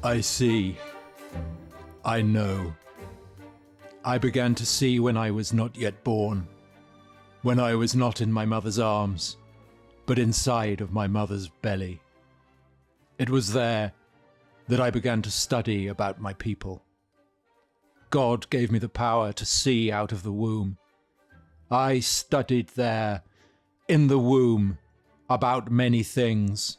I see. I know. I began to see when I was not yet born, when I was not in my mother's arms, but inside of my mother's belly. It was there that I began to study about my people. God gave me the power to see out of the womb. I studied there, in the womb, about many things.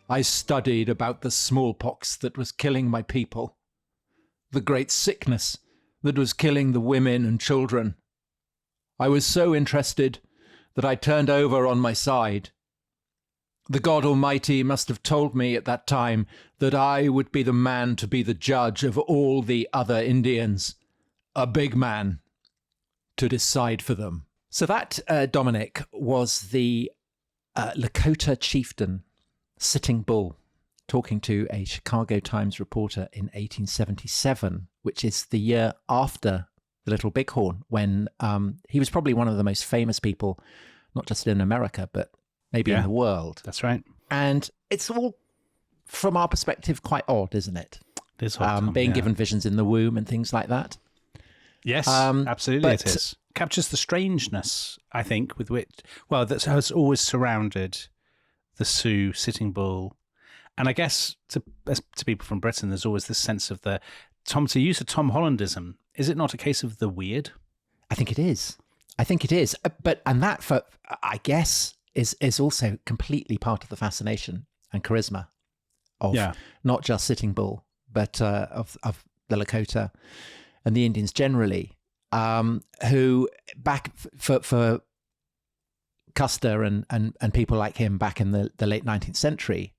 I studied about the smallpox that was killing my people, the great sickness that was killing the women and children. I was so interested that I turned over on my side. The God Almighty must have told me at that time that I would be the man to be the judge of all the other Indians, a big man, to decide for them. So that, Dominic, was the Lakota chieftain, Sitting Bull, talking to a Chicago Times reporter in 1877, which is the year after the Little Bighorn, when he was probably one of the most famous people, not just in America, but maybe in the world. That's right. And it's all, from our perspective, quite odd, isn't it? It is odd, being given visions in the womb and things like that. Yes, absolutely it is. Captures the strangeness, I think, with which, well, that has always surrounded the Sioux, Sitting Bull. And I guess to people from Britain, there's always this sense of to use a Tom Hollandism, is it not a case of the weird? I think it is. And that, for I guess, is also completely part of the fascination and charisma of not just Sitting Bull, but of the Lakota and the Indians generally, who back for Custer and people like him back in the late 19th century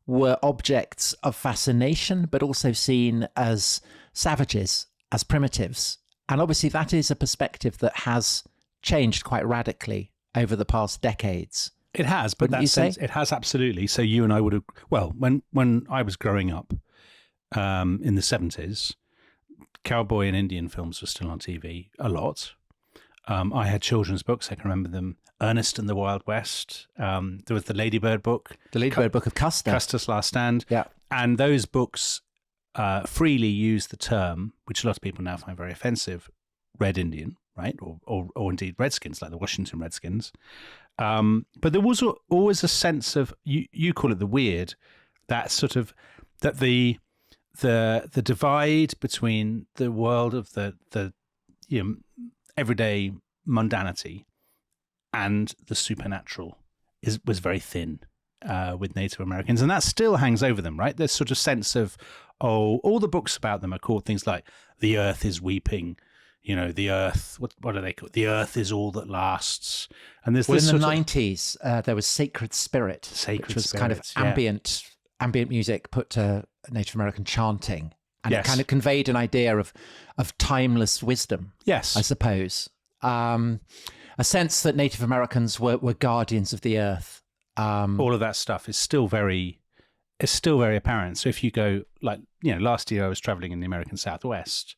were objects of fascination, but also seen as savages, as primitives. And obviously that is a perspective that has changed quite radically over the past decades. It has, but that sense, it has absolutely. So you and I would have, well, when I was growing up in the 70s, cowboy and Indian films were still on TV a lot. I had children's books. I can remember them. Ernest and the Wild West. There was the Ladybird book. The Ladybird book of Custer. Custer's Last Stand. Yeah. And those books freely use the term, which a lot of people now find very offensive, Red Indian, right? Or indeed Redskins, like the Washington Redskins. But there was always a sense of, you call it the weird, that sort of, that the divide between the world of the everyday mundanity and the supernatural was very thin with Native Americans, and that still hangs over them, right? This sort of sense of, all the books about them are called things like the earth is weeping, the earth, what are they called? The earth is all that lasts. And there's this in the 90s, there was Sacred Spirit, which was kind of ambient music put to Native American chanting. And it kind of conveyed an idea of timeless wisdom. Yes. I suppose. A sense that Native Americans were guardians of the earth. All of that stuff is still very apparent. So if you go, last year I was traveling in the American Southwest,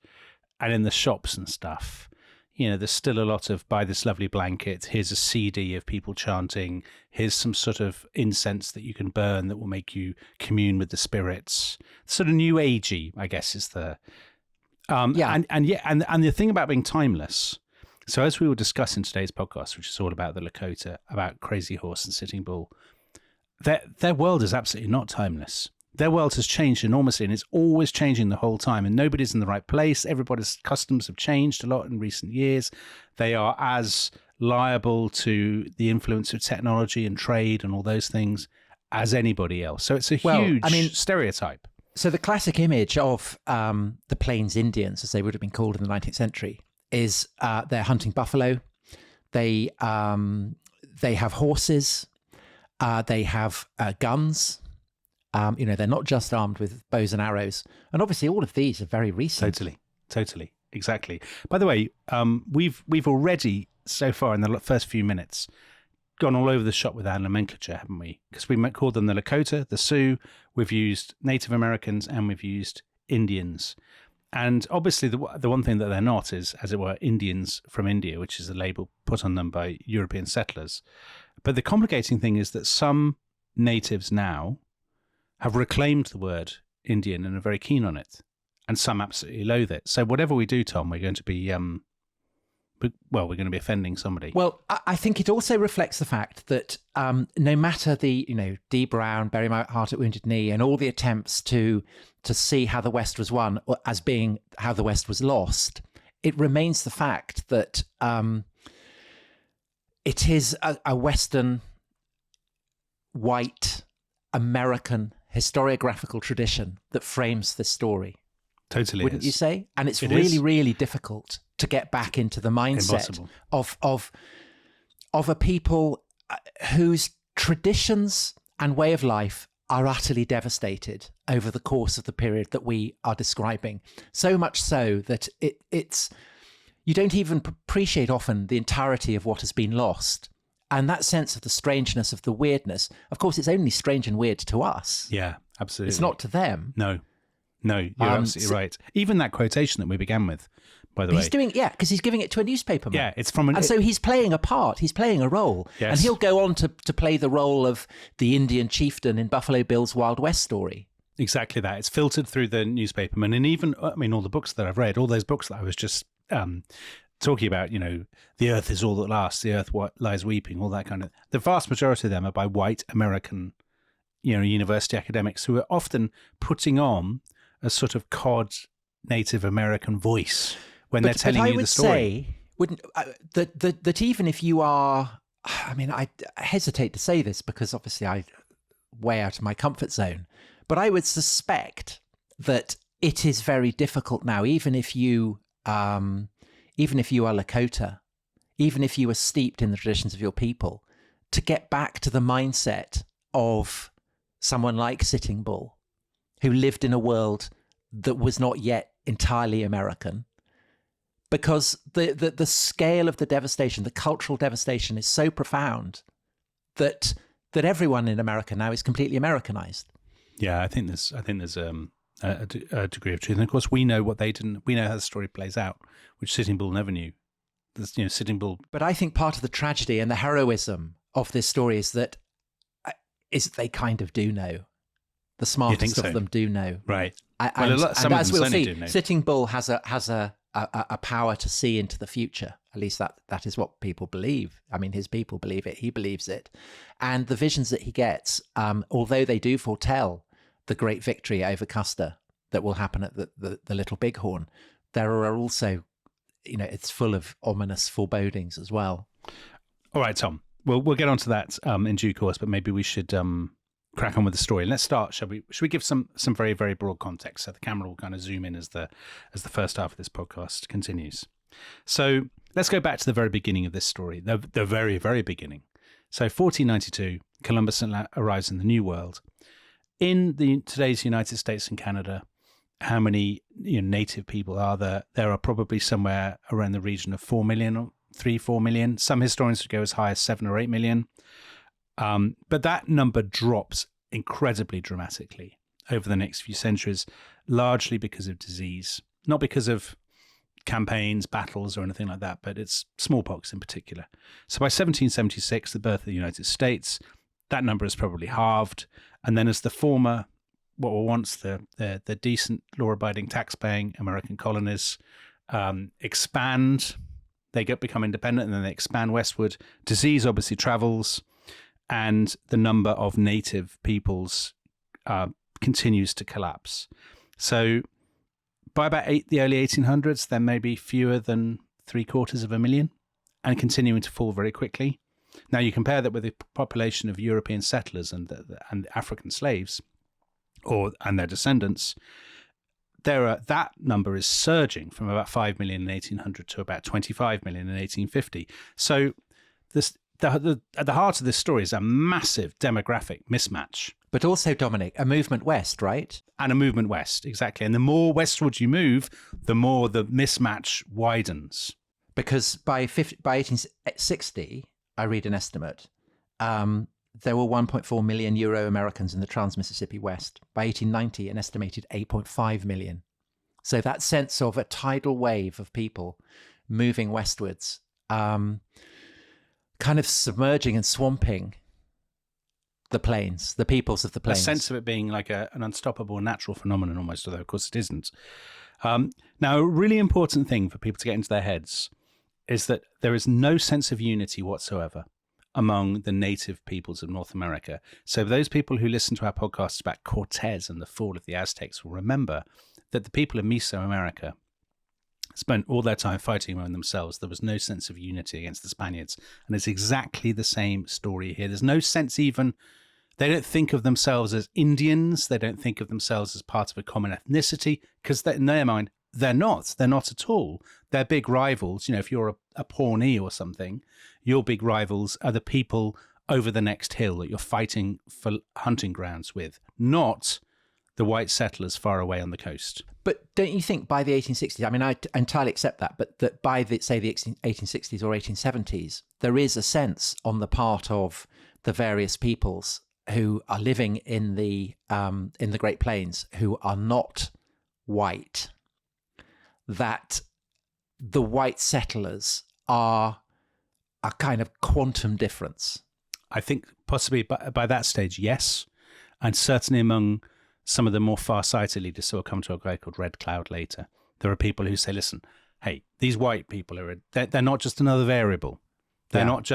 and in the shops and stuff, there's still a lot of, buy this lovely blanket, here's a CD of people chanting, here's some sort of incense that you can burn that will make you commune with the spirits. Sort of new agey, I guess, is the... And the thing about being timeless, so as we will discuss in today's podcast, which is all about the Lakota, about Crazy Horse and Sitting Bull, their world is absolutely not timeless. Their world has changed enormously, and it's always changing the whole time, and nobody's in the right place. Everybody's customs have changed a lot in recent years. They are as liable to the influence of technology and trade and all those things as anybody else. So it's a huge stereotype. So the classic image of the Plains Indians, as they would have been called in the 19th century, is they're hunting buffalo. They have horses. They have guns. They're not just armed with bows and arrows. And obviously all of these are very recent. Totally. Exactly. By the way, we've already, so far in the first few minutes, gone all over the shop with our nomenclature, haven't we? Because we called them the Lakota, the Sioux, we've used Native Americans, and we've used Indians. And obviously the one thing that they're not is, as it were, Indians from India, which is a label put on them by European settlers. But the complicating thing is that some natives now have reclaimed the word Indian and are very keen on it, and some absolutely loathe it. So whatever we do, Tom, we're going to be we're going to be offending somebody. Well, I think it also reflects the fact that no matter the, Dee Brown, Bury My Heart at Wounded Knee, and all the attempts to see how the West was won as being how the West was lost, it remains the fact that it is a Western, white, American historiographical tradition that frames this story. Totally, wouldn't you say? And it's It really, is. really difficult to get back into the mindset Impossible. of a people whose traditions and way of life are utterly devastated over the course of the period that we are describing. So much so that it's you don't even appreciate often the entirety of what has been lost. And that sense of the strangeness, of the weirdness, of course, it's only strange and weird to us. Yeah, absolutely. It's not to them. No, you're absolutely right. Even that quotation that we began with, by the way. He's doing, because he's giving it to a newspaper man. Yeah, it's from and so he's playing a part. He's playing a role. Yes. And he'll go on to play the role of the Indian chieftain in Buffalo Bill's Wild West story. Exactly that. It's filtered through the newspaperman. And even, all the books that I've read, all those books that I was just talking about, the earth is all that lasts, the earth lies weeping, all that kind of, the vast majority of them are by white American, university academics who are often putting on a sort of cod Native American voice when they're telling you the story. But I would say that even if you are, I hesitate to say this because obviously I'm way out of my comfort zone, but I would suspect that it is very difficult now, even if you are Lakota, even if you are steeped in the traditions of your people, to get back to the mindset of someone like Sitting Bull, who lived in a world that was not yet entirely American, because the scale of the devastation, the cultural devastation, is so profound that everyone in America now is completely Americanized. Yeah, I think there's a degree of truth, and of course we know what they didn't. We know how the story plays out, which Sitting Bull never knew. Sitting Bull. But I think part of the tragedy and the heroism of this story is that they kind of do know. The smartest of them do know, right? And as we'll see, do know. Sitting Bull has a power to see into the future. At least that is what people believe. His people believe it. He believes it, and the visions that he gets, although they do foretell the great victory over Custer that will happen at the Little Bighorn, there are also, it's full of ominous forebodings as well. All right, Tom. We'll get onto that in due course, but maybe we should crack on with the story. Let's start. Should we give some very, very broad context so the camera will kind of zoom in as the first half of this podcast continues. So let's go back to the very beginning of this story, the very, very beginning. So 1492, Columbus arrives in the New World. In today's United States and Canada, how many native people are there? There are probably somewhere around the region of 4 million, 3-4 million. Some historians would go as high as 7 or 8 million. But that number drops incredibly dramatically over the next few centuries, largely because of disease, not because of campaigns, battles, or anything like that, but it's smallpox in particular. So by 1776, the birth of the United States, that number is probably halved. And then as the former, what were once the decent, law-abiding, tax-paying American colonies expand, they become independent, and then they expand westward. Disease obviously travels, and the number of native peoples continues to collapse. So by about the early 1800s, there may be fewer than 750,000, and continuing to fall very quickly. Now you compare that with the population of European settlers and African slaves, and their descendants. That number is surging from about 5 million in 1800 to about 25 million in 1850. So at the heart of this story is a massive demographic mismatch. But also, Dominic, a movement west, right? And a movement west, exactly. And the more westward you move, the more the mismatch widens. Because by 1860, I read an estimate, there were 1.4 million Euro-Americans in the Trans-Mississippi West. By 1890, an estimated 8.5 million. So that sense of a tidal wave of people moving westwards, kind of submerging and swamping the plains, the peoples of the plains. A sense of it being like an unstoppable natural phenomenon almost, although of course it isn't. Now, a really important thing for people to get into their heads is that there is no sense of unity whatsoever among the native peoples of North America. So those people who listen to our podcasts about Cortez and the fall of the Aztecs will remember that the people of Mesoamerica spent all their time fighting among themselves. There was no sense of unity against the Spaniards. And it's exactly the same story here. There's no sense even, they don't think of themselves as Indians. They don't think of themselves as part of a common ethnicity, because in their mind, they're not. They're not at all. They're big rivals. You know, if you're a Pawnee or something, your big rivals are the people over the next hill that you're fighting for hunting grounds with, not the white settlers far away on the coast. But don't you think by the 1860s, I mean, I entirely accept that, but that by the 1860s or 1870s, there is a sense on the part of the various peoples who are living in the Great Plains, who are not white, that the white settlers are a kind of quantum difference. I think possibly by that stage, yes. And certainly among some of the more far-sighted leaders, so we'll come to a guy called Red Cloud later, there are people who say, listen, hey, these white people they're not just another variable. They're not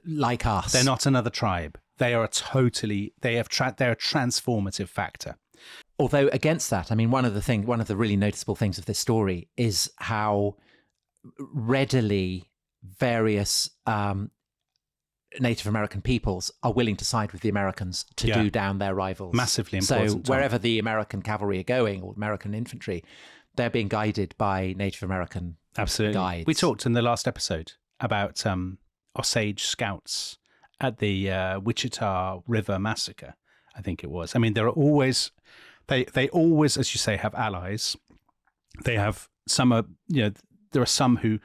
like us. They're not another tribe. They are they're a transformative factor. Although against that, I mean, one of the really noticeable things of this story is how readily various Native American peoples are willing to side with the Americans to do down their rivals. Massively important. So wherever the American cavalry are going, or American infantry, they're being guided by Native American guides. We talked in the last episode about Osage scouts at the Wichita River massacre, I think it was. I mean, there are always, they always, as you say, have allies. They have there are some who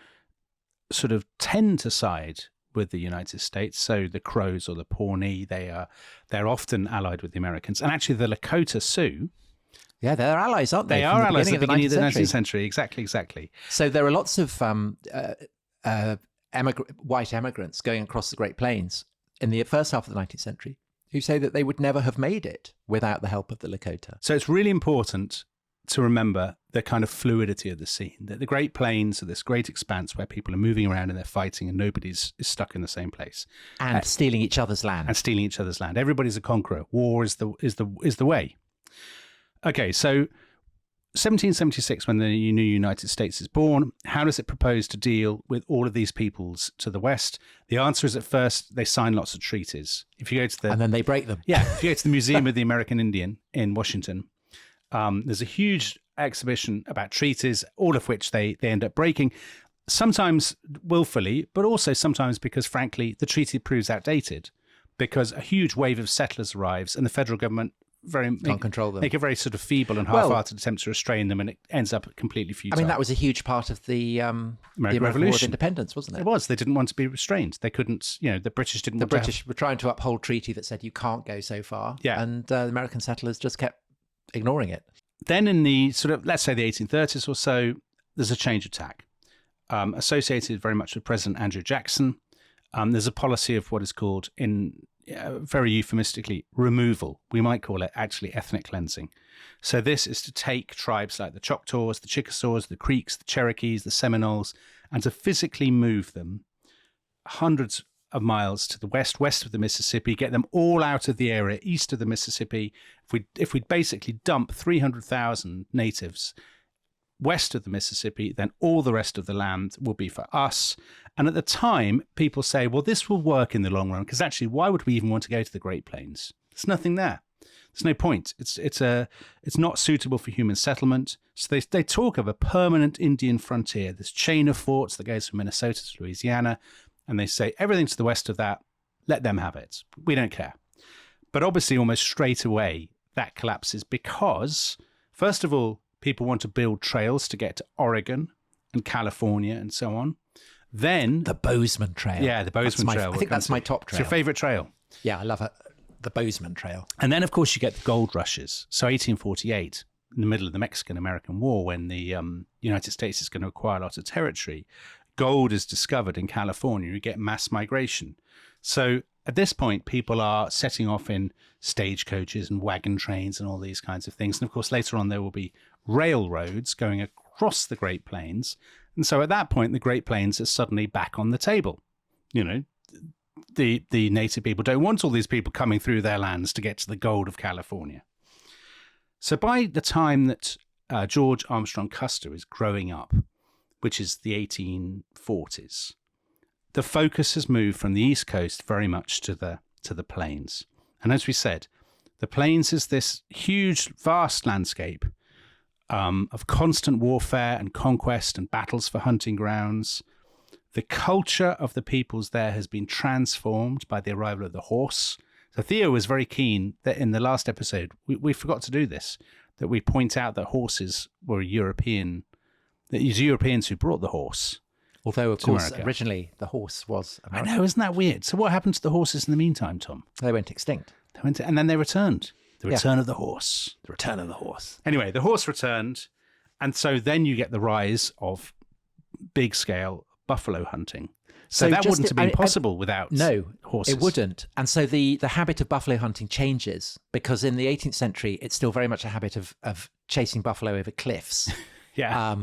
sort of tend to side with the United States. So the Crows or the Pawnee, they're often allied with the Americans. And actually the Lakota Sioux, yeah, they're allies, aren't they? They are allies at the beginning of the 19th century. Exactly. So there are lots of white emigrants going across the Great Plains in the first half of the 19th century who say that they would never have made it without the help of the Lakota. So it's really important to remember the kind of fluidity of the scene, that the Great Plains are this great expanse where people are moving around and they're fighting and nobody's is stuck in the same place. And stealing each other's land. Everybody's a conqueror. War is the way. Okay, so 1776, when the new United States is born, how does it propose to deal with all of these peoples to the west? The answer is, at first, they sign lots of treaties. If you go to and then they break them. Yeah, if you go to the Museum of the American Indian in Washington, there's a huge exhibition about treaties, all of which they end up breaking, sometimes willfully, but also sometimes because, frankly, the treaty proves outdated, because a huge wave of settlers arrives and the federal government can't control them. Make a very sort of feeble and half-hearted attempt to restrain them, and it ends up completely futile. I mean, that was a huge part of the American Revolution. War of Independence, wasn't it? It was. They didn't want to be restrained. They couldn't, the British didn't want to. The British were trying to uphold treaty that said you can't go so far. Yeah. And the American settlers just kept ignoring it. Then in the sort of, let's say the 1830s or so, there's a change of tack, associated very much with President Andrew Jackson. There's a policy of what is called, very euphemistically, removal. We might call it actually ethnic cleansing. So this is to take tribes like the Choctaws, the Chickasaws, the Creeks, the Cherokees, the Seminoles, and to physically move them hundreds of miles to the west of the Mississippi, get them all out of the area east of the Mississippi. If we basically dump 300,000 natives west of the Mississippi, then all the rest of the land will be for us. And at the time, people say, well, this will work in the long run, because actually, why would we even want to go to the Great Plains? There's nothing there. There's no point. It's not suitable for human settlement. So they talk of a permanent Indian frontier, this chain of forts that goes from Minnesota to Louisiana, and they say everything to the west of that, let them have it. We don't care. But obviously, almost straight away, that collapses because, first of all, people want to build trails to get to Oregon and California and so on. Then the Bozeman Trail. Yeah, the Bozeman Trail. I think that's my top trail. It's your favorite trail. Yeah, I love it. The Bozeman Trail. And then, of course, you get the gold rushes. So 1848, in the middle of the Mexican-American War, when the United States is going to acquire a lot of territory, gold is discovered in California. You get mass migration. So at this point, people are setting off in stagecoaches and wagon trains and all these kinds of things. And of course, later on, there will be railroads going across the Great Plains. And so at that point, the Great Plains is suddenly back on the table. You know, the native people don't want all these people coming through their lands to get to the gold of California. So by the time that George Armstrong Custer is growing up, which is the 1840s, the focus has moved from the East Coast very much to the plains. And as we said, the plains is this huge, vast landscape of constant warfare and conquest and battles for hunting grounds. The culture of the peoples there has been transformed by the arrival of the horse. So Theo was very keen that in the last episode, we forgot to do this, that we point out that horses were European, that it was Europeans who brought the horse. Although, of course, America. Originally the horse was American. I know, isn't that weird? So what happened to the horses in the meantime, Tom? They went extinct. And then they returned. The Yeah. return of the horse. The return of the horse. Anyway, the horse returned. And so then you get the rise of big-scale buffalo hunting. So that just- wouldn't have been possible without No, horses. it wouldn't. And so the habit of buffalo hunting changes, because in the 18th century, it's still very much a habit of chasing buffalo over cliffs. Yeah.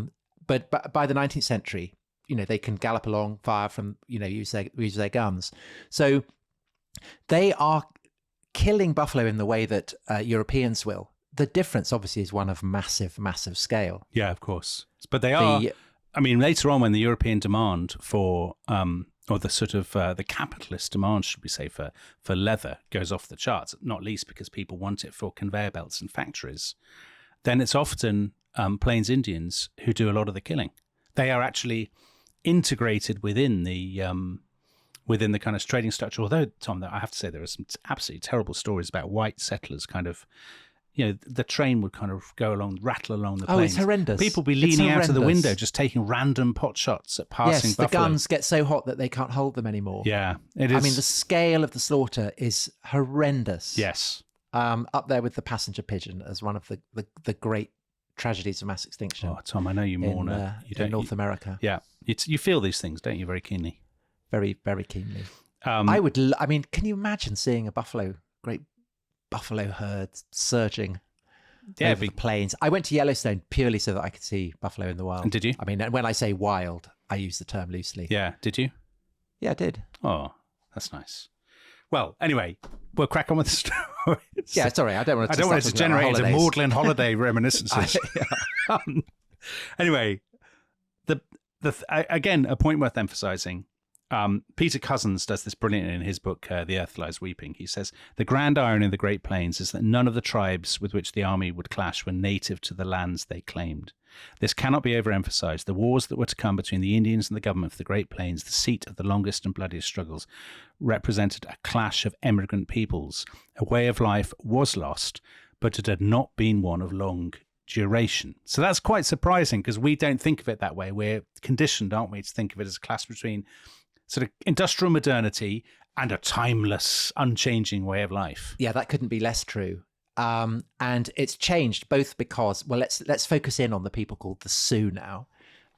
But by the 19th century, they can gallop along, fire from, use their guns. So they are killing buffalo in the way that Europeans will. The difference, obviously, is one of massive, massive scale. Yeah, of course. But they are... I mean, later on, when the European demand for, or the sort of the capitalist demand, should we say, for leather goes off the charts, not least because people want it for conveyor belts and factories, then it's often Plains Indians who do a lot of the killing. They are actually integrated within the kind of trading structure. Although, Tom, I have to say there are some absolutely terrible stories about white settlers kind of, the train would kind of rattle along the plains. Oh, it's horrendous. People be leaning out of the window, just taking random pot shots at passing Yes, buffalo. the guns get so hot that they can't hold them anymore. Yeah, it is. I mean, the scale of the slaughter is horrendous. Yes. Up there with the passenger pigeon as one of the great tragedies of mass extinction. Oh, Tom, I know you mourn in North America. Yeah, you feel these things, don't you, very keenly? Very, very keenly. I mean, can you imagine seeing a great buffalo herd surging over the plains? I went to Yellowstone purely so that I could see buffalo in the wild. And did you? I mean, when I say wild, I use the term loosely. Yeah, did you? Yeah, I did. Oh, that's nice. Well, anyway, we'll crack on with the story. Yeah, sorry, I don't want to generate into maudlin holiday reminiscences. Anyway, again, a point worth emphasizing. Peter Cousins does this brilliantly in his book, The Earth Lies Weeping. He says, the grand irony of the Great Plains is that none of the tribes with which the army would clash were native to the lands they claimed. This cannot be overemphasized. The wars that were to come between the Indians and the government of the Great Plains, the seat of the longest and bloodiest struggles, represented a clash of emigrant peoples. A way of life was lost, but it had not been one of long duration. So that's quite surprising, because we don't think of it that way. We're conditioned, aren't we, to think of it as a clash between sort of industrial modernity and a timeless, unchanging way of life. Yeah, that couldn't be less true. And it's changed both because, well, let's focus in on the people called the Sioux now.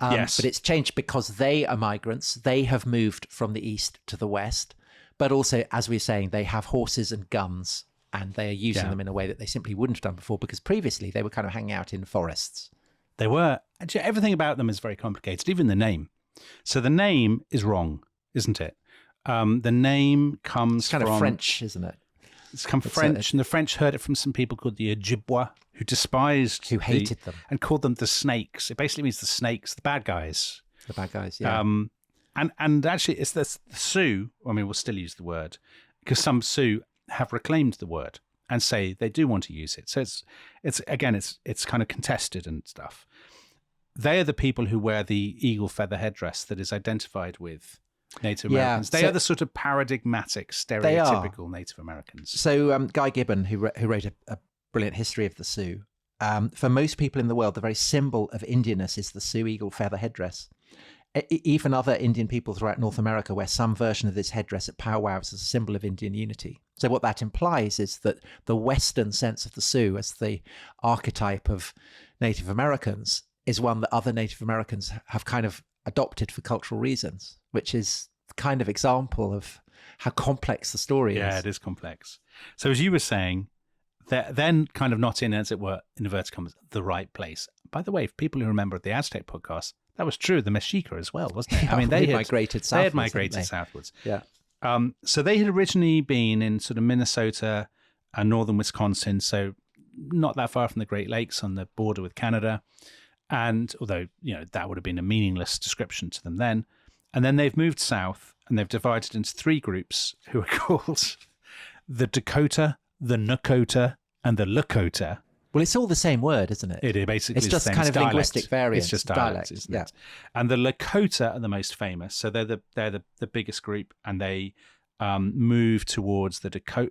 Yes. But it's changed because they are migrants. They have moved from the east to the west. But also, as we were saying, they have horses and guns, and they are using them in a way that they simply wouldn't have done before, because previously they were kind of hanging out in forests. They were. Actually, everything about them is very complicated, even the name. So the name is wrong, isn't it? The name comes It's kind from... of French, isn't it? It's come French, and the French heard it from some people called the Ojibwa, who despised... Who hated them. And called them the snakes. It basically means the snakes, the bad guys. The bad guys, yeah. And actually, it's the Sioux, I mean, we'll still use the word, because some Sioux have reclaimed the word and say they do want to use it. So it's kind of contested and stuff. They are the people who wear the eagle feather headdress that is identified with Native Americans. They are the sort of paradigmatic, stereotypical Native Americans. So Guy Gibbon, who wrote a brilliant history of the Sioux, for most people in the world, the very symbol of Indianness is the Sioux eagle feather headdress. Even other Indian people throughout North America wear some version of this headdress at powwows as a symbol of Indian unity. So what that implies is that the Western sense of the Sioux as the archetype of Native Americans is one that other Native Americans have kind of adopted for cultural reasons, which is the kind of example of how complex the story is. Yeah, it is complex. So as you were saying, they're then kind of not in, as it were, in inverted commas, the right place. By the way, if people who remember the Aztec podcast, that was true of the Mexica as well, wasn't it? Yeah, I mean, they had migrated southwards. They had migrated southwards. Yeah. So they had originally been in sort of Minnesota and northern Wisconsin, so not that far from the Great Lakes on the border with Canada. And although, that would have been a meaningless description to them then. And then they've moved south and they've divided into 3 groups who are called the Dakota, the Nakota, and the Lakota. Well, it's all the same word, isn't it? It basically it's is just the same. kind of dialect. linguistic variance. It's just dialect, isn't it? And the Lakota are the most famous. So they're the biggest group, and they move towards the Dakota,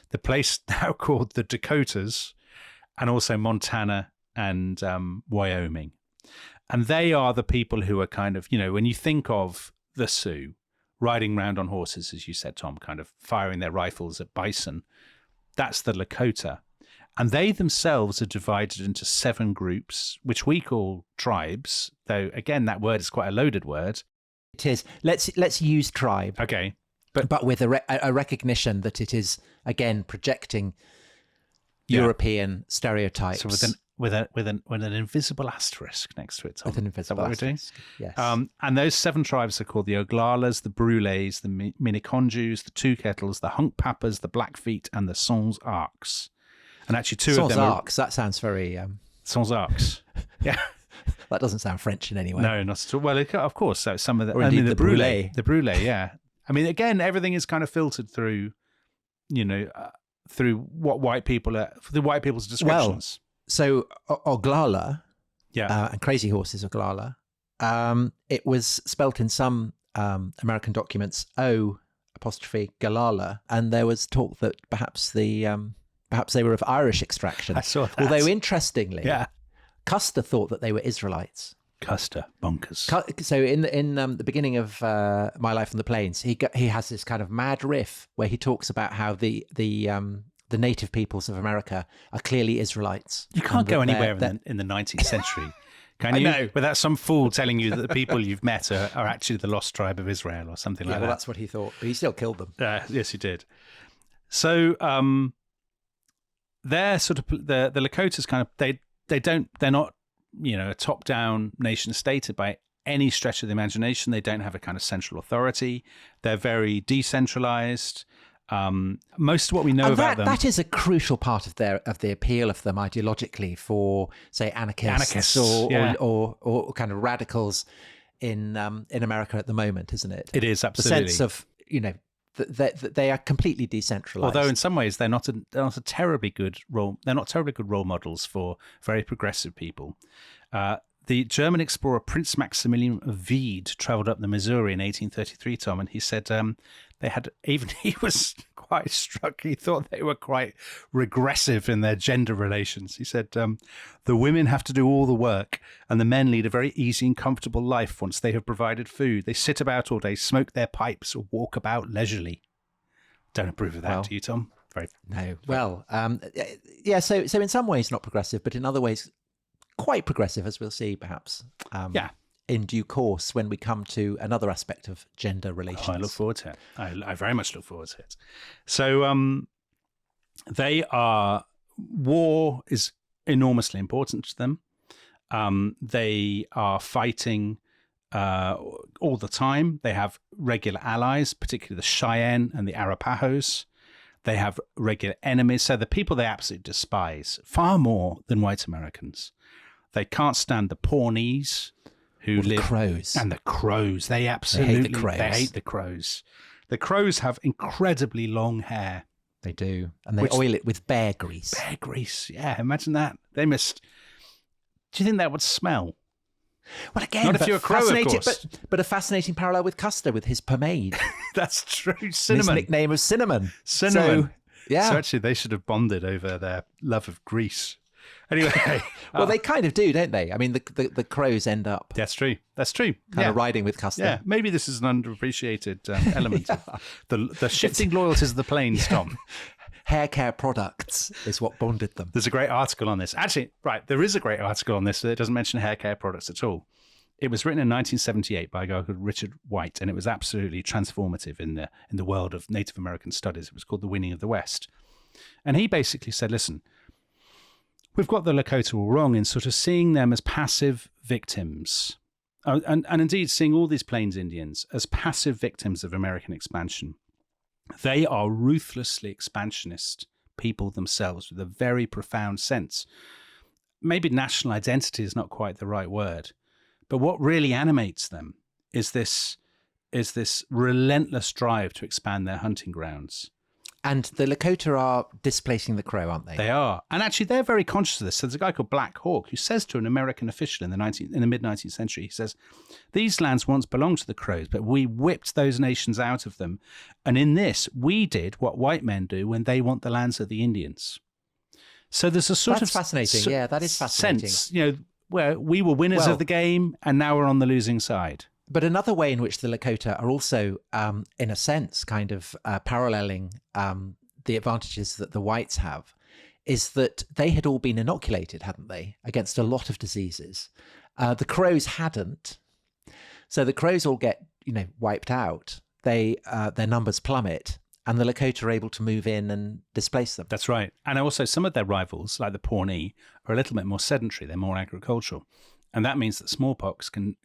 the place now called the Dakotas, and also Montana and Wyoming. And they are the people who are kind of, when you think of the Sioux riding around on horses, as you said, Tom, kind of firing their rifles at bison, that's the Lakota. And they themselves are divided into 7 groups, which we call tribes, though, again, that word is quite a loaded word. It is. Let's use tribe. Okay. But with a recognition that it is, again, projecting European stereotypes. So with an invisible asterisk next to it, Tom. With an invisible asterisk, yes. Yes. And those 7 tribes are called the Oglalas, the Brulés, the Miniconjous, the Two Kettles, the Hunkpapas, the Blackfeet, and the Sans Arcs. And actually 2 of them are... That sounds very... Sans Arcs. Yeah. That doesn't sound French in any way. No, not at all. Well, of course, so some of the... Or indeed the Brûlé. The Brûlé, yeah. I mean, again, everything is kind of filtered through, through what white people are... the white people's descriptions. Well, so Oglala, yeah, and Crazy Horses Oglala, it was spelt in some American documents O''Galala, and there was talk that perhaps they were of Irish extraction. I saw that. Although interestingly, yeah, Custer thought that they were Israelites. Custer bonkers. So in the beginning of My Life on the Plains, he has this kind of mad riff where he talks about how the native peoples of America are clearly Israelites. You can't go anywhere in the 19th century, can you? know. Without some fool telling you that the people you've met are actually the lost tribe of Israel or something like that. Well, that's what he thought, but he still killed them. Yes, he did. So they're sort of the Lakotas kind of they're not a top-down nation state by any stretch of the imagination. They don't have a kind of central authority. They're very decentralized. Most of what we know about them, that is a crucial part of the appeal of them ideologically for, say, anarchists or kind of radicals in America at the moment, isn't it? It is, absolutely. The sense of that they are completely decentralized. Although in some ways they're not terribly good role models for very progressive people. The German explorer Prince Maximilian of Wied travelled up the Missouri in 1833, Tom, and he said he was quite struck. He thought they were quite regressive in their gender relations. He said, the women have to do all the work and the men lead a very easy and comfortable life once they have provided food. They sit about all day, smoke their pipes or walk about leisurely. Don't approve of that, do you, Tom? No. Well, yeah, so in some ways not progressive, but in other ways quite progressive, as we'll see perhaps in due course when we come to another aspect of gender relations. Oh, I look forward to it. I very much look forward to it. So war is enormously important to them. They are fighting all the time. They have regular allies, particularly the Cheyenne and the Arapahos. They have regular enemies. So the people they absolutely despise, far more than white Americans. They can't stand the Pawnees, who live... Crows. And the Crows. They absolutely... hate the Crows. They hate the Crows. The Crows have incredibly long hair. They do. And they oil it with bear grease. Bear grease, yeah. Imagine that. They must... Do you think that would smell? Well, again, not if you're a crow, of course. But a fascinating parallel with Custer with his pomade. That's true. Cinnamon. His nickname of Cinnamon. Cinnamon. So, yeah. So actually, they should have bonded over their love of grease. Anyway. Well, they kind of do, don't they? I mean, the crows end up... That's true. That's true. Kind of riding with Custer. Yeah, maybe this is an underappreciated element of the shifting loyalties of the plains, Tom. Hair care products is what bonded them. There's a great article on this. Actually, right, there is a great article on this that doesn't mention hair care products at all. It was written in 1978 by a guy called Richard White, and it was absolutely transformative in the world of Native American studies. It was called The Winning of the West. And he basically said, listen, we've got the Lakota all wrong in sort of seeing them as passive victims, and indeed seeing all these Plains Indians as passive victims of American expansion. They are ruthlessly expansionist people themselves with a very profound sense. Maybe national identity is not quite the right word, but what really animates them is this relentless drive to expand their hunting grounds. And the Lakota are displacing the Crow, aren't they? They are. And actually, they're very conscious of this. So there's a guy called Black Hawk who says to an American official in the mid-19th century, he says, these lands once belonged to the Crows, but we whipped those nations out of them. And in this, we did what white men do when they want the lands of the Indians. So there's a sort That's of fascinating. Yeah, that is fascinating. sense, where we were winners of the game and now we're on the losing side. But another way in which the Lakota are also, in a sense, kind of paralleling the advantages that the whites have is that they had all been inoculated, hadn't they, against a lot of diseases. The Crows hadn't. So the Crows all get, wiped out. Their numbers plummet. And the Lakota are able to move in and displace them. That's right. And also some of their rivals, like the Pawnee, are a little bit more sedentary. They're more agricultural. And that means that smallpox can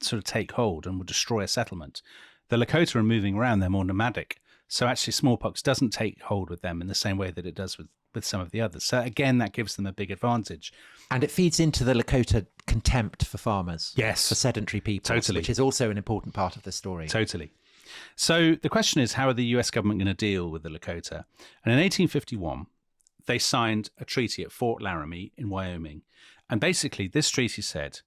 sort of take hold and will destroy a settlement. The Lakota are moving around. They're more nomadic. So actually smallpox doesn't take hold with them in the same way that it does with some of the others. So again, that gives them a big advantage. And it feeds into the Lakota contempt for farmers. Yes. For sedentary people. Totally. Which is also an important part of the story. Totally. So the question is, how are the US government going to deal with the Lakota? And in 1851, they signed a treaty at Fort Laramie in Wyoming. And basically, this treaty said,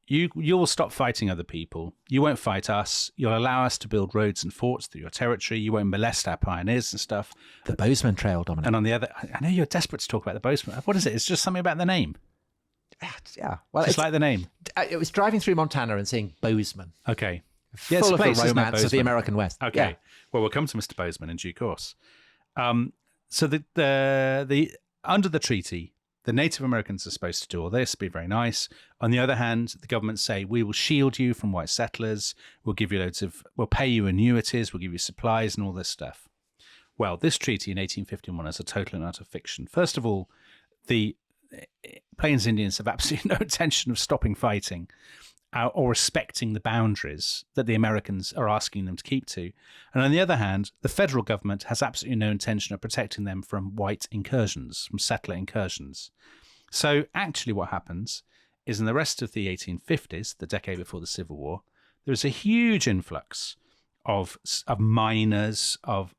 you will stop fighting other people. You won't fight us. You'll allow us to build roads and forts through your territory. You won't molest our pioneers and stuff. The Bozeman Trail, Dominic. And on the other, I know you're desperate to talk about the Bozeman. What is it? It's just something about the name. Yeah. Well, Just like the name. It was driving through Montana and seeing Bozeman. Okay. Full of the romance of the American West. Okay. Yeah. Well, we'll come to Mr. Bozeman in due course. So the under the treaty, the Native Americans are supposed to do all this, be very nice. On the other hand, the government say, we will shield you from white settlers. We'll give you we'll pay you annuities. We'll give you supplies and all this stuff. Well, this treaty in 1851 is a total and utter fiction. First of all, the Plains Indians have absolutely no intention of stopping fighting or respecting the boundaries that the Americans are asking them to keep to. And on the other hand, the federal government has absolutely no intention of protecting them from white incursions, from settler incursions. So actually what happens is in the rest of the 1850s, the decade before the Civil War, there was a huge influx of miners, of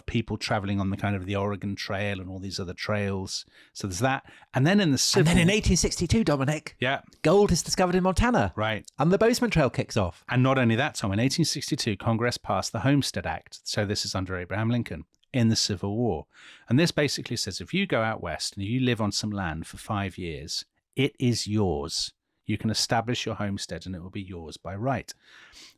people traveling on the kind of the Oregon Trail and all these other trails. So there's that. And then in the Civil... And then in 1862, Dominic, yeah, gold is discovered in Montana. Right. And the Bozeman Trail kicks off. And not only that, Tom, in 1862, Congress passed the Homestead Act. So this is under Abraham Lincoln in the Civil War. And this basically says if you go out west and you live on some land for 5 years, it is yours. You can establish your homestead and it will be yours by right.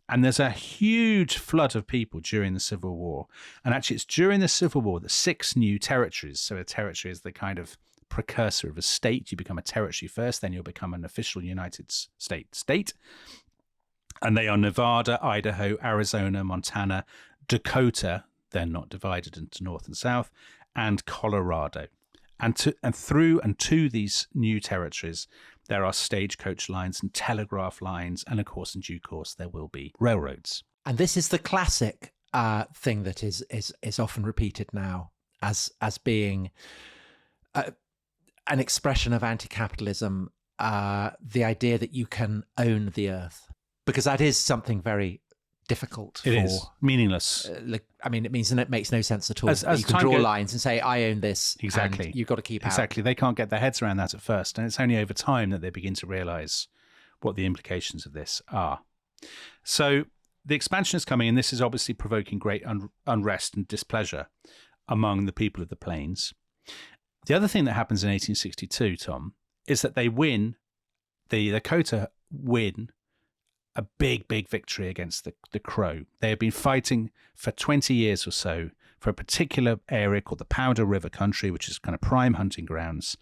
And there's a huge flood of people during the Civil War. And actually, it's during the Civil War that 6 new territories, so a territory is the kind of precursor of a state. You become a territory first, then you'll become an official United States state. And they are Nevada, Idaho, Arizona, Montana, Dakota, they're not divided into North and South, and Colorado. And to these new territories, there are stagecoach lines and telegraph lines, and of course, in due course, there will be railroads. And this is the classic thing that is often repeated now as being an expression of anti-capitalism, the idea that you can own the earth, because that is something very difficult. It is meaninless. I mean, it means and it makes no sense at all. As you can draw lines and say, I own this. Exactly. And you've got to keep out. Exactly. They can't get their heads around that at first. And it's only over time that they begin to realize what the implications of this are. So the expansion is coming, and this is obviously provoking great unrest and displeasure among the people of the plains. The other thing that happens in 1862, Tom, is that they win, the Lakota win a big, big victory against the Crow. They have been fighting for 20 years or so for a particular area called the Powder River Country, which is kind of prime hunting grounds.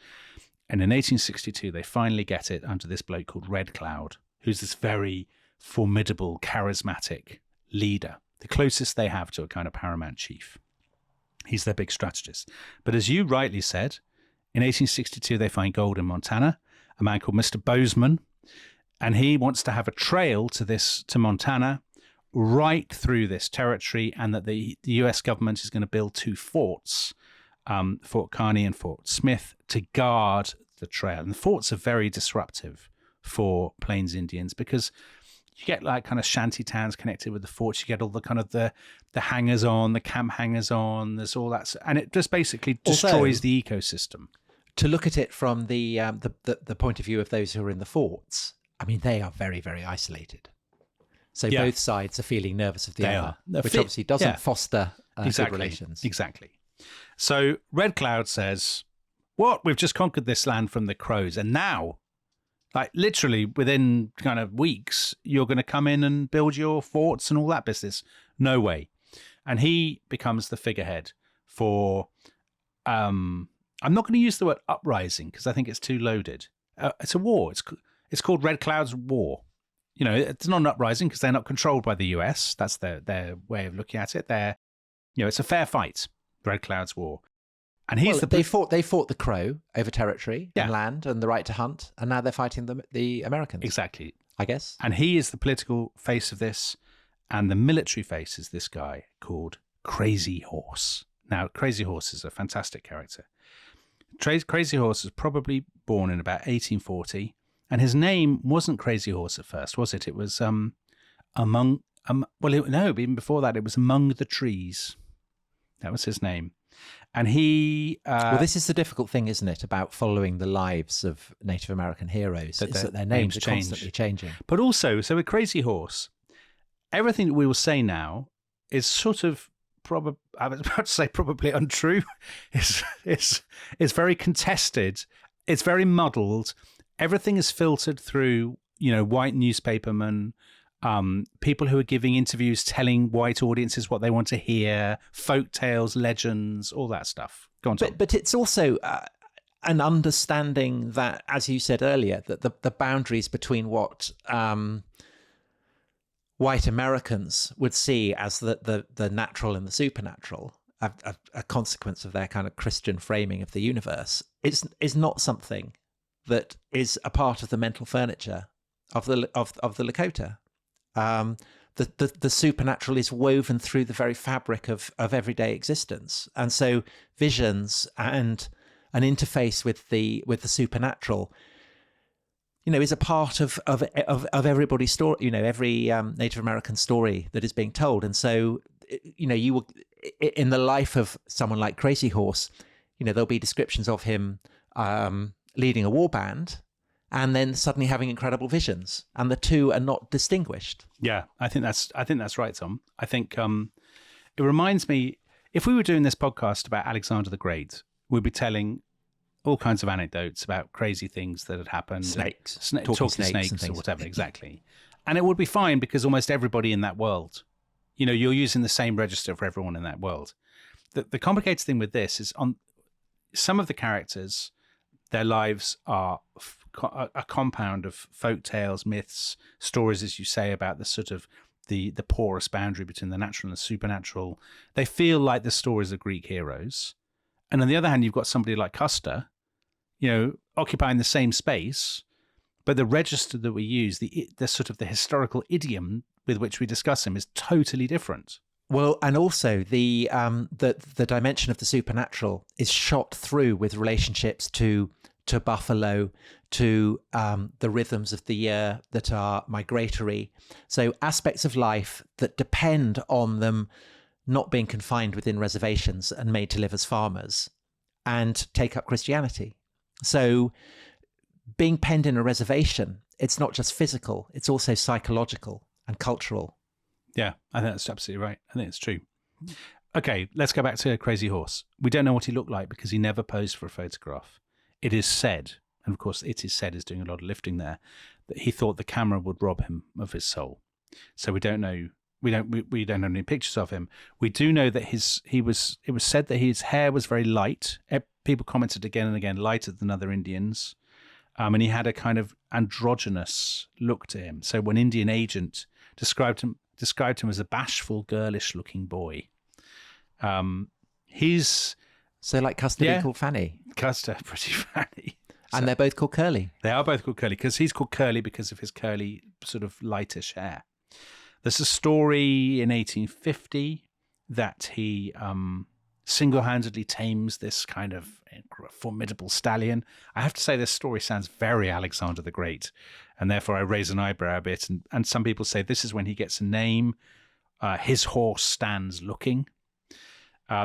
And in 1862, they finally get it under this bloke called Red Cloud. who's this very formidable, charismatic leader, the closest they have to a kind of paramount chief. He's their big strategist. But as you rightly said, in 1862, they find gold in Montana, a man called Mr. Bozeman, and he wants to have a trail to Montana right through this territory, and that the US government is going to build 2 forts, Fort Kearny and Fort Smith, to guard the trail. And the forts are very disruptive for Plains Indians because you get like kind of shanty towns connected with the forts. You get all the kind of the hangers on, the camp hangers on. There's all that, and it just basically destroys the ecosystem. To look at it from the point of view of those who are in the forts, I mean, they are very, very isolated. So both sides are feeling nervous of the other, which obviously doesn't foster good relations. Exactly. So Red Cloud says, "What? We've just conquered this land from the Crows, and now, like literally within kind of weeks, you're going to come in and build your forts and all that business? No way." And he becomes the figurehead for, I'm not going to use the word uprising because I think it's too loaded. It's a war. It's called Red Cloud's War. You know, it's not an uprising because they're not controlled by the US. That's their way of looking at it. It's a fair fight, Red Cloud's War. And they fought the Crow over territory and land and the right to hunt, and now they're fighting the Americans. Exactly, I guess. And he is the political face of this, and the military face is this guy called Crazy Horse. Now, Crazy Horse is a fantastic character. Crazy Horse was probably born in about 1840, and his name wasn't Crazy Horse at first, was it? It was even before that, it was Among the Trees. That was his name. And he... this is the difficult thing, isn't it, about following the lives of Native American heroes, that their names are constantly changing. But also, so with Crazy Horse, everything that we will say now is sort of I was about to say probably untrue. It's very contested. It's very muddled. Everything is filtered through, white newspapermen, people who are giving interviews telling white audiences what they want to hear, folk tales, legends, all that stuff. Go on, Tom. But it's also an understanding that, as you said earlier, that the boundaries between what white Americans would see as the natural and the supernatural, a consequence of their kind of Christian framing of the universe, is not something that is a part of the mental furniture of the Lakota. The supernatural is woven through the very fabric of everyday existence, and so visions and an interface with the supernatural, is a part of everybody's story. Every Native American story that is being told, and so you will, in the life of someone like Crazy Horse, there'll be descriptions of him leading a war band, and then suddenly having incredible visions, and the two are not distinguished. Yeah, I think that's right, Tom. I think it reminds me, if we were doing this podcast about Alexander the Great, we'd be telling all kinds of anecdotes about crazy things that had happened. Talking snakes or whatever, exactly. And it would be fine because almost everybody in that world, you're using the same register for everyone in that world. The complicated thing with this is on some of the characters, their lives are a compound of folk tales, myths, stories, as you say, about the sort of the porous boundary between the natural and the supernatural. They feel like the stories of Greek heroes. And on the other hand, you've got somebody like Custer, occupying the same space, but the register that we use, the sort of the historical idiom with which we discuss him, is totally different. Well, and also the dimension of the supernatural is shot through with relationships to buffalo, to the rhythms of the year that are migratory. So aspects of life that depend on them not being confined within reservations and made to live as farmers, and take up Christianity. So being penned in a reservation, it's not just physical, it's also psychological and cultural. Yeah, I think that's absolutely right. I think it's true. Okay, let's go back to Crazy Horse. We don't know what he looked like because he never posed for a photograph. It is said, and of course it is said, is doing a lot of lifting there, that he thought the camera would rob him of his soul. So we don't know. We don't have any pictures of him. We do know that it was said that his hair was very light. People commented again and again, lighter than other Indians. And he had a kind of androgynous look to him. So when Indian Agent described him as a bashful, girlish-looking boy. He's So like Custer being called Fanny. Custer, pretty Fanny. And they're both called Curly. They are both called Curly because he's called Curly because of his curly, sort of lightish hair. There's a story in 1850 that he single-handedly tames this kind of formidable stallion. I have to say this story sounds very Alexander the Great, and therefore I raise an eyebrow a bit. And some people say this is when he gets a name. His horse stands looking.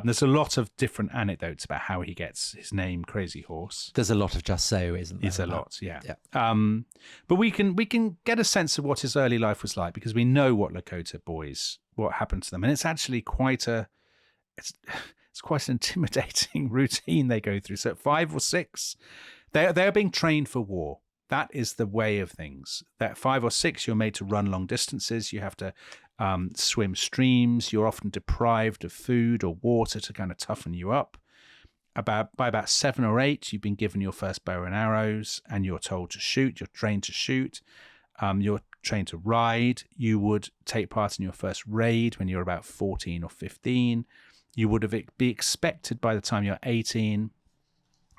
There's a lot of different anecdotes about how he gets his name, Crazy Horse. There's a lot of just so, isn't there? It's a lot, yeah. But we can get a sense of what his early life was like because we know what Lakota boys, what happened to them, and it's actually quite an intimidating routine they go through. So at 5 or 6, they're being trained for war. That is the way of things. At 5 or 6, you're made to run long distances. You have to swim streams. You're often deprived of food or water to kind of toughen you up. By about 7 or 8, you've been given your first bow and arrows, and you're told to shoot. You're trained to shoot. You're trained to ride. You would take part in your first raid when you're about 14 or 15. You would be expected by the time you're 18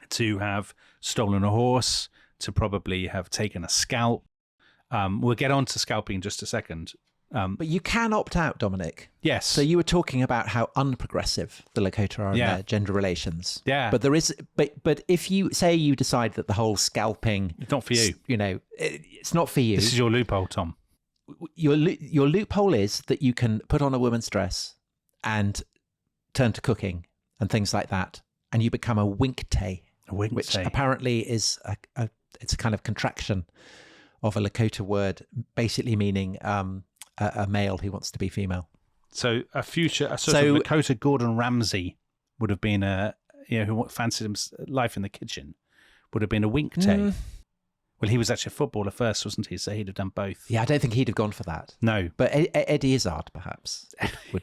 to have stolen a horse, to probably have taken a scalp. We'll get on to scalping in just a second. But you can opt out, Dominic. Yes. So you were talking about how unprogressive the Lakota are in their gender relations. Yeah. But there is, but if you say you decide that the whole scalping, it's not for you. It's not for you. This is your loophole, Tom. Your loophole is that you can put on a woman's dress and turn to cooking and things like that, and you become a winkte, which apparently is it's a kind of contraction of a Lakota word, basically meaning a male who wants to be female. So a sort of Lakota Gordon Ramsay would have been who fancied him life in the kitchen, would have been a winkte. Well, he was actually a footballer first, wasn't he? So he'd have done both. Yeah, I don't think he'd have gone for that. No. But Eddie Izzard, perhaps, would.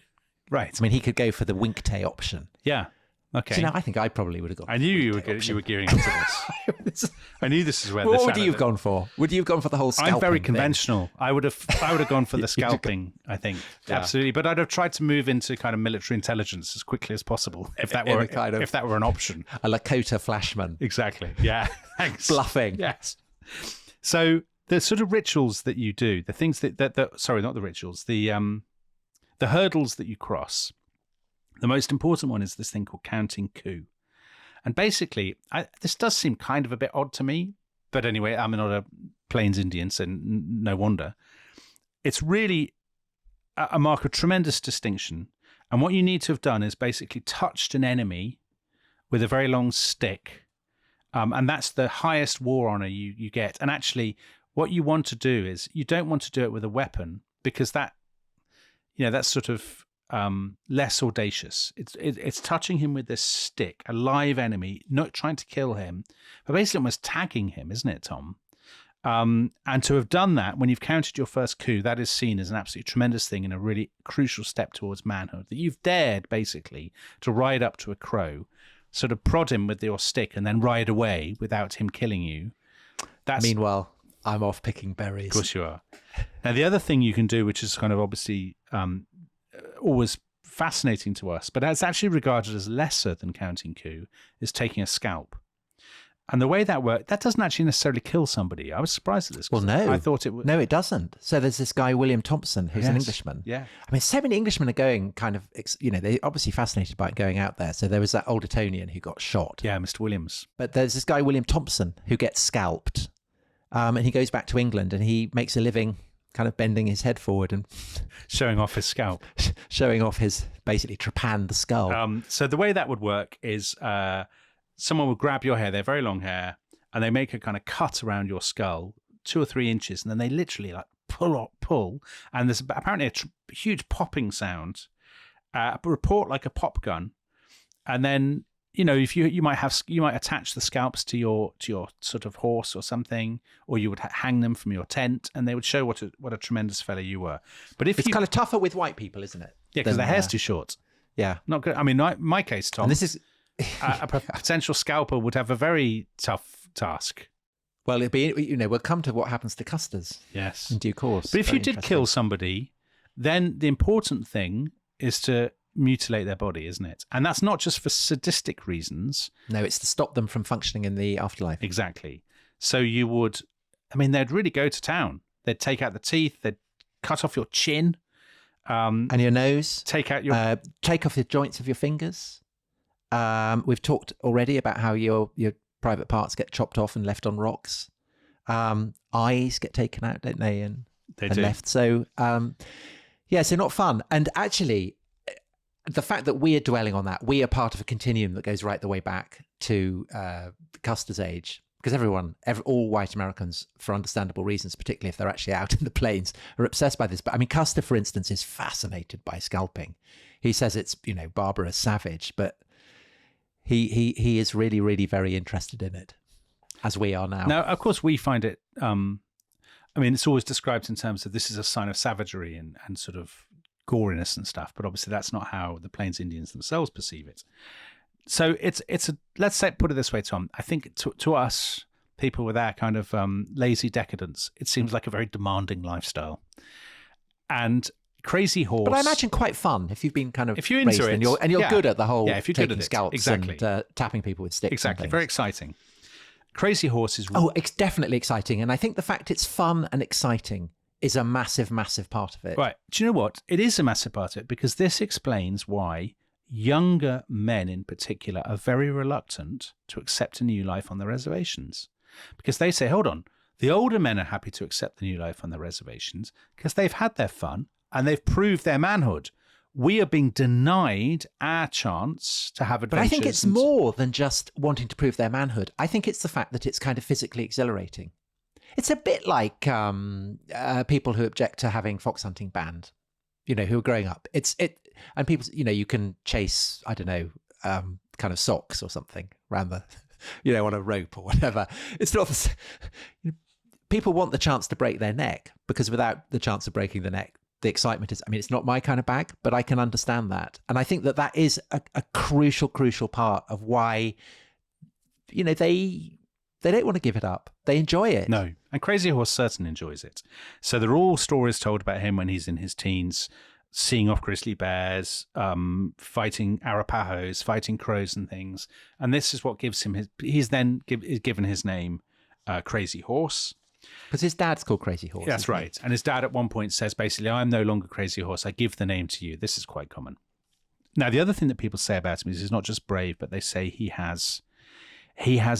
Right. I mean, he could go for the winkte option. Yeah. Okay. I think I probably would have gone. I knew you were gearing up to this. I knew this is where. What would you have gone for? Would you have gone for the whole scalping? I'm very conventional. I would have gone for the scalping. I think absolutely, but I'd have tried to move into kind of military intelligence as quickly as possible if that were an option. A Lakota flashman. Exactly. Yeah. Thanks. Bluffing. Yes. So the sort of rituals that you do, the things sorry, not the rituals, the hurdles that you cross. The most important one is this thing called counting coup. And basically, this does seem kind of a bit odd to me, but anyway, I'm not a Plains Indian, so no wonder. It's really a mark of tremendous distinction. And what you need to have done is basically touched an enemy with a very long stick. And that's the highest war honor you get. And actually, what you want to do is you don't want to do it with a weapon because that's sort of less audacious. It's touching him with this stick, a live enemy, not trying to kill him, but basically almost tagging him, isn't it, Tom? And to have done that when you've counted your first coup, that is seen as an absolutely tremendous thing and a really crucial step towards manhood, that you've dared basically to ride up to a crow, sort of prod him with your stick and then ride away without him killing you. Meanwhile, I'm off picking berries. Of course you are. Now, the other thing you can do, which is kind of obviously always fascinating to us, but it's actually regarded as lesser than counting coup, is taking a scalp. And the way that works, that doesn't actually necessarily kill somebody. I was surprised at this. Well, no. I thought it would. No, it doesn't. So there's this guy, William Thompson, who's an Englishman. Yeah. I mean, so many Englishmen are going they're obviously fascinated by going out there. So there was that old Etonian who got shot. Yeah, Mr. Williams. But there's this guy, William Thompson, who gets scalped. And he goes back to England and he makes a living kind of bending his head forward and showing off his scalp. Showing off his, basically, trepanned the skull. So the way that would work is someone would grab your hair, their very long hair, and they make a kind of cut around your skull, 2 or 3 inches, and then they literally like pull, and there's apparently a huge popping sound, a report like a pop gun, and then if you might attach the scalps to your sort of horse or something, or you would hang them from your tent, and they would show what a tremendous fella you were. But it's kind of tougher with white people, isn't it? Yeah, because their hair's too short. Yeah, not good. I mean, my case, Tom. And this is a potential scalper would have a very tough task. Well, it'll be, we'll come to what happens to Custers Yes. in due course. But if Very you did interesting. kill somebody, then the important thing is to mutilate their body, isn't it? And that's not just for sadistic reasons. No, it's to stop them from functioning in the afterlife. Exactly. So you would, they'd really go to town. They'd take out the teeth, they'd cut off your chin. And your nose. Take out your... take off the joints of your fingers. We've talked already about how your private parts get chopped off and left on rocks. Eyes get taken out, don't they? And left. So, so not fun. And actually, the fact that we are dwelling on that, we are part of a continuum that goes right the way back to Custer's age. Because all white Americans, for understandable reasons, particularly if they're actually out in the plains, are obsessed by this. But I mean, Custer, for instance, is fascinated by scalping. He says it's, barbarous, savage, but he is really, really very interested in it, as we are now. Now, of course, we find it, it's always described in terms of this is a sign of savagery and sort of goriness and stuff, but obviously that's not how the Plains Indians themselves perceive it. So let's put it this way, Tom. I think to us, people with our kind of lazy decadence, it seems like a very demanding lifestyle. And Crazy Horse, but I imagine quite fun if you've been kind of if you're into raised it, and you're good at the whole if you're taking good at scalps exactly. and tapping people with sticks. Exactly, very exciting. Crazy Horse is it's definitely exciting, and I think the fact it's fun and exciting is a massive, massive part of it. Right. Do you know what? It is a massive part of it because this explains why younger men in particular are very reluctant to accept a new life on the reservations, because they say, hold on, the older men are happy to accept the new life on the reservations because they've had their fun and they've proved their manhood. We are being denied our chance to have adventures. But I think it's more than just wanting to prove their manhood. I think it's the fact that it's kind of physically exhilarating. It's a bit like people who object to having fox hunting banned, who are growing up. And people, you can chase, I don't know, kind of socks or something around the, on a rope or whatever. It's not people want the chance to break their neck, because without the chance of breaking the neck, the excitement is, it's not my kind of bag, but I can understand that. And I think that is a crucial part of why, they don't want to give it up. They enjoy it. No. And Crazy Horse certainly enjoys it. So there are all stories told about him when he's in his teens, seeing off grizzly bears, fighting Arapahos, fighting crows and things. And this is what gives him he's then given his name Crazy Horse. Because his dad's called Crazy Horse. That's right. And his dad at one point says, basically, I'm no longer Crazy Horse. I give the name to you. This is quite common. Now, the other thing that people say about him is he's not just brave, but they say he has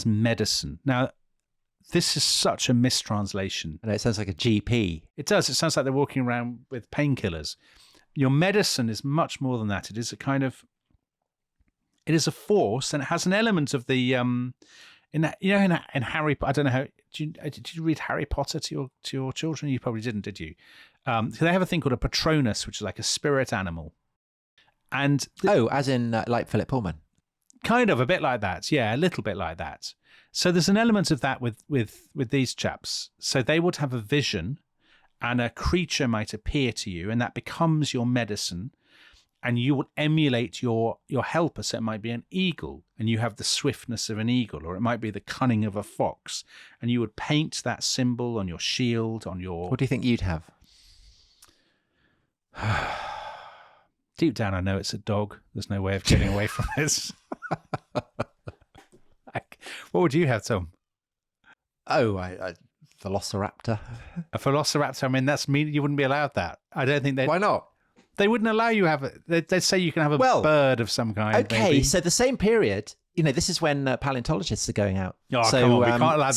medicine. Now, this is such a mistranslation. I know, it sounds like a GP. It does. It sounds like they're walking around with painkillers. Your medicine is much more than that. It is a force, and it has an element of the in Harry. I don't know how. Did you read Harry Potter to your children? You probably didn't, did you? They have a thing called a Patronus, which is like a spirit animal. And as in like Philip Pullman. Kind of a bit like that, yeah, a little bit like that. So there's an element of that with these chaps. So they would have a vision, and a creature might appear to you, and that becomes your medicine, and you would emulate your helper. So it might be an eagle, and you have the swiftness of an eagle, or it might be the cunning of a fox, and you would paint that symbol on your shield, on your... What do you think you'd have? Deep down, I know it's a dog. There's no way of getting away from this. What would you have, Tom? Oh, a velociraptor. A velociraptor? That's mean you wouldn't be allowed that. I don't think they... Why not? They wouldn't allow you to have it. They'd say you can have a bird of some kind. Okay, maybe. So the same period, this is when paleontologists are going out. Oh, so, come on, we can't allow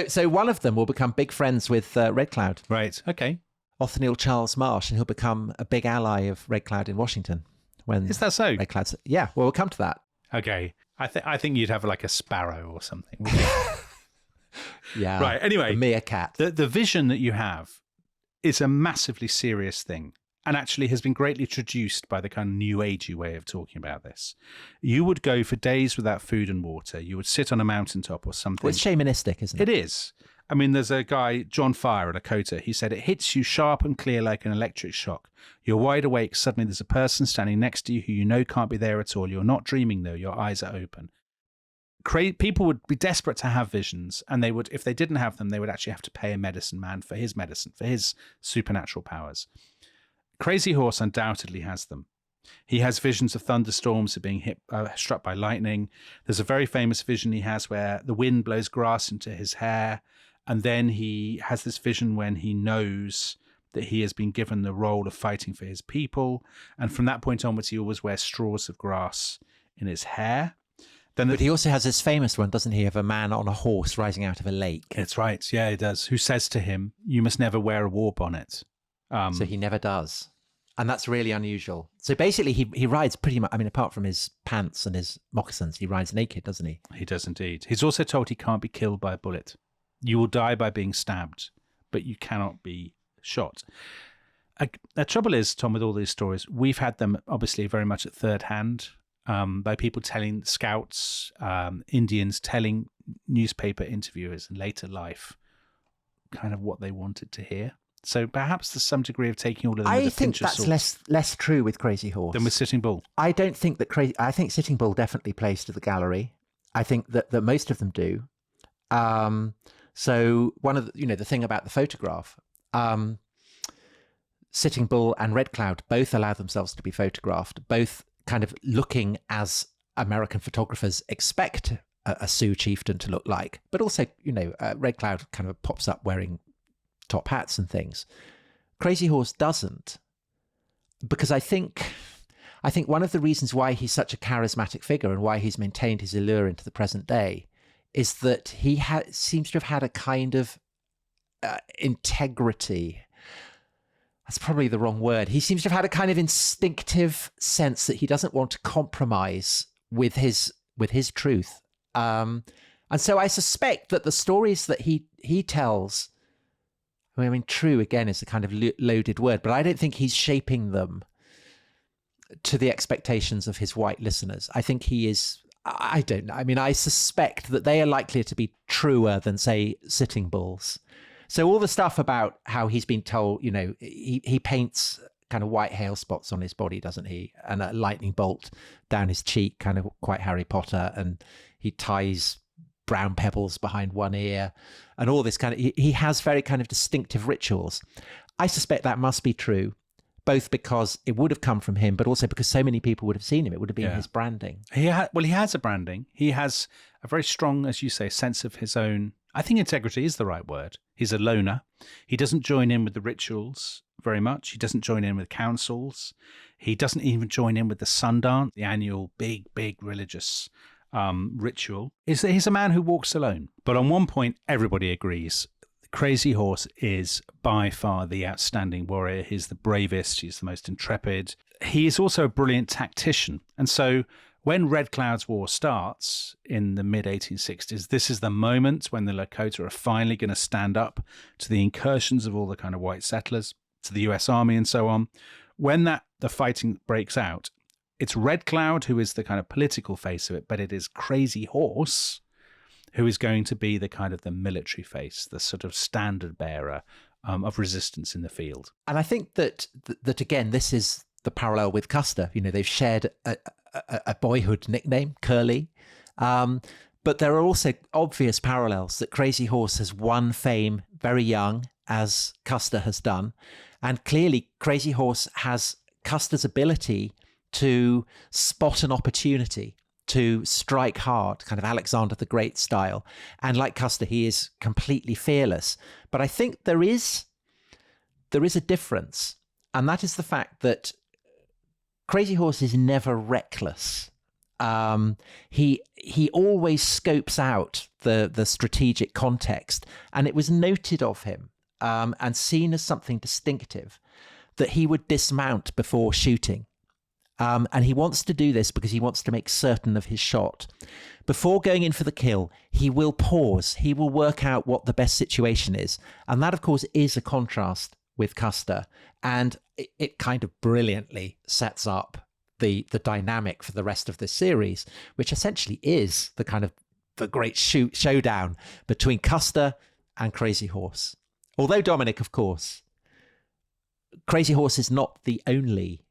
so one of them will become big friends with Red Cloud. Right, okay. Othniel Charles Marsh, and he'll become a big ally of Red Cloud in Washington. Is that so? Red Cloud's, yeah, well, we'll come to that. Okay. I think you'd have like a sparrow or something. Yeah. Right, anyway. A meerkat. The vision that you have is a massively serious thing, and actually has been greatly traduced by the kind of new agey way of talking about this. You would go for days without food and water. You would sit on a mountaintop or something. Well, it's shamanistic, isn't it? It is. There's a guy, John Fire at Lakota. He said, it hits you sharp and clear like an electric shock. You're wide awake. Suddenly there's a person standing next to you who you know can't be there at all. You're not dreaming, though. Your eyes are open. people would be desperate to have visions, and they would, if they didn't have them, they would actually have to pay a medicine man for his medicine, for his supernatural powers. Crazy Horse undoubtedly has them. He has visions of thunderstorms, of being struck by lightning. There's a very famous vision he has where the wind blows grass into his hair, and then he has this vision when he knows that he has been given the role of fighting for his people, and from that point onwards, he always wears straws of grass in his hair. But he also has this famous one, doesn't he, of a man on a horse rising out of a lake. That's right, yeah, he does. Who says to him, "You must never wear a war bonnet." So he never does. And that's really unusual. So basically, he rides pretty much, I mean, apart from his pants and his moccasins, he rides naked, doesn't he? He does indeed. He's also told he can't be killed by a bullet. You will die by being stabbed, but you cannot be shot. The trouble is, Tom, with all these stories, we've had them obviously very much at third hand, by people telling scouts, Indians telling newspaper interviewers in later life kind of what they wanted to hear. So perhaps there's some degree of taking all of them with a pinch of salt. I think that's less true with Crazy Horse than with Sitting Bull. I don't think that I think Sitting Bull definitely plays to the gallery. I think that most of them do. So one of the, the thing about the photograph, Sitting Bull and Red Cloud both allow themselves to be photographed, both kind of looking as American photographers expect a Sioux chieftain to look like, but also, Red Cloud kind of pops up wearing top hats and things. Crazy Horse doesn't, because I think one of the reasons why he's such a charismatic figure and why he's maintained his allure into the present day is that he seems to have had a kind of integrity. That's probably the wrong word. He seems to have had a kind of instinctive sense that he doesn't want to compromise with his truth. And so I suspect that the stories that he tells, I mean, true again is a kind of loaded word, but I don't think he's shaping them to the expectations of his white listeners. I think he is, I don't know. I mean, I suspect that they are likely to be truer than, say, Sitting Bull's. So all the stuff about how he's been told, he paints kind of white hail spots on his body, doesn't he? And a lightning bolt down his cheek, kind of quite Harry Potter. And he ties brown pebbles behind one ear and all this kind of, he has very kind of distinctive rituals. I suspect that must be true, both because it would have come from him, but also because so many people would have seen him. It would have been his branding. He has a branding. He has a very strong, as you say, sense of his own. I think integrity is the right word. He's a loner. He doesn't join in with the rituals very much. He doesn't join in with councils. He doesn't even join in with the Sundance, the annual big religious ritual. He's a man who walks alone. But on one point, everybody agrees. Crazy Horse is by far the outstanding warrior. He's the bravest. He's the most intrepid. He is also a brilliant tactician. And so when Red Cloud's War starts in the mid-1860s, this is the moment when the Lakota are finally going to stand up to the incursions of all the kind of white settlers, to the US Army and so on. When the fighting breaks out, it's Red Cloud who is the kind of political face of it, but it is Crazy Horse who is going to be the kind of the military face, the sort of standard bearer of resistance in the field. And I think that again, this is the parallel with Custer. They've shared a boyhood nickname, Curly. But there are also obvious parallels that Crazy Horse has won fame very young, as Custer has done. And clearly, Crazy Horse has Custer's ability to spot an opportunity, to strike hard, kind of Alexander the Great style. And like Custer, he is completely fearless. But I think there is a difference. And that is the fact that Crazy Horse is never reckless. He always scopes out the strategic context, and it was noted of him and seen as something distinctive that he would dismount before shooting. And he wants to do this because he wants to make certain of his shot. Before going in for the kill, he will pause. He will work out what the best situation is. And that, of course, is a contrast with Custer. And it kind of brilliantly sets up the dynamic for the rest of this series, which essentially is the kind of the great showdown between Custer and Crazy Horse. Although Dominic, of course, Crazy Horse is not the only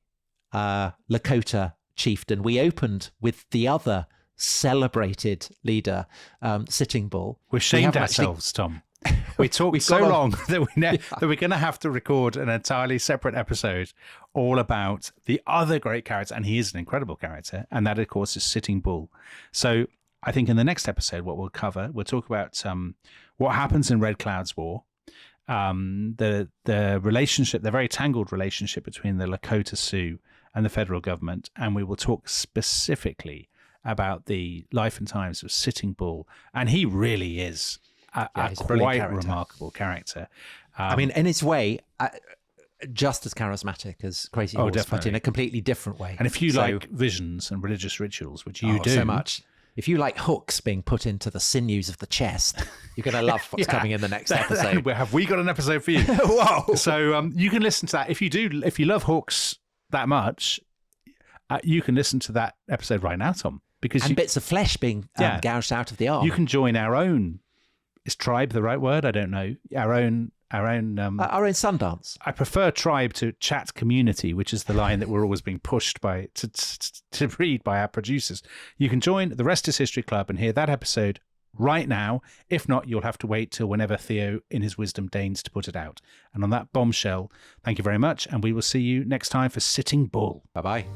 Lakota chieftain. We opened with the other celebrated leader, Sitting Bull. We've shamed haven't ourselves, Tom. We talked so long that we're going to have to record an entirely separate episode all about the other great character, and he is an incredible character, and that, of course, is Sitting Bull. So I think in the next episode, what we'll cover, we'll talk about what happens in Red Cloud's War, the relationship, the very tangled relationship between the Lakota Sioux and the federal government, and we will talk specifically about the life and times of Sitting Bull, and he really is a quite remarkable character. I mean, in his way, just as charismatic as Crazy Horse, definitely. but in a completely different way. And if you like visions and religious rituals, which you do so much, if you like hooks being put into the sinews of the chest, you're going to love what's coming in the next episode. Have we got an episode for you? Whoa! So you can listen to that if you love hooks that much. You can listen to that episode right now, Tom, because bits of flesh being gouged out of the arm. You can join our own. Is tribe the right word? I don't know. Our own Sundance. I prefer tribe to chat community, which is the line that we're always being pushed to read by our producers. You can join the Rest is History Club and hear that episode right now. If not, you'll have to wait till whenever Theo, in his wisdom, deigns to put it out. And on that bombshell, thank you very much, and we will see you next time for Sitting Bull. Bye-bye.